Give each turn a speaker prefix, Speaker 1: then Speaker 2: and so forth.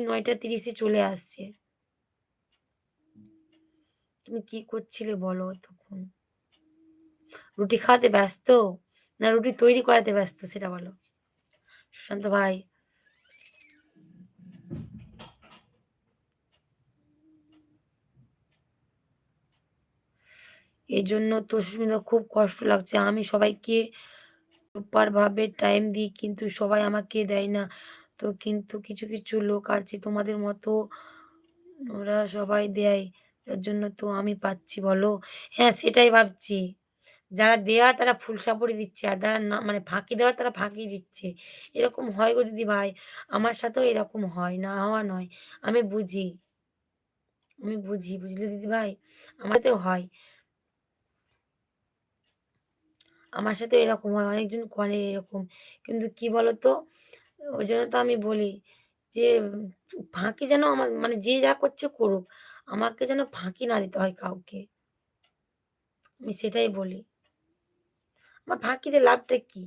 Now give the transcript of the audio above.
Speaker 1: 9:30 চলে আসছে। তুমি কি করছিলে বলো তখন? রুটি খাওয়াতে ব্যস্ত? না রুটি তৈরি করাতে ব্যস্ত সেটা বলো? সুশান্ত ভাই, এজন্য তো সুস্মিতা খুব কষ্ট লাগছে। আমি সবাইকে প্রপার ভাবে টাইম দিই কিন্তু সবাই আমাকে দেয় না। তো কিন্তু কিছু লোক আছে তোমাদের মতো ওরা সবাই দেয়। যার জন্য তো আমি পাচ্ছি বলো? হ্যাঁ, সেটাই ভাবছি। যারা দেয়া তারা ফুল সাপড়ি দিচ্ছে। আর যারা না মানে ফাঁকি দেওয়া তারা ফাঁকি দিচ্ছে। এরকম হয় গো দিদিভাই। আমার সাথেও এরকম হয়, না হওয়া নয়। আমি বুঝি, বুঝি। বুঝলে দিদিভাই? আমার সাথেও হয়। আমার সাথেও এরকম হয়। অনেকজন করে এরকম। কিন্তু কি বলতো? ওইজন্য তো আমি বলি যে ফাঁকি যেন আমার মানে যে যা করছে করুক। আমাকে যেন ফাঁকি না দিতে হয় কাউকে। আমি সেটাই বলি। আমার ফাঁকি দিয়ে লাভটা কি?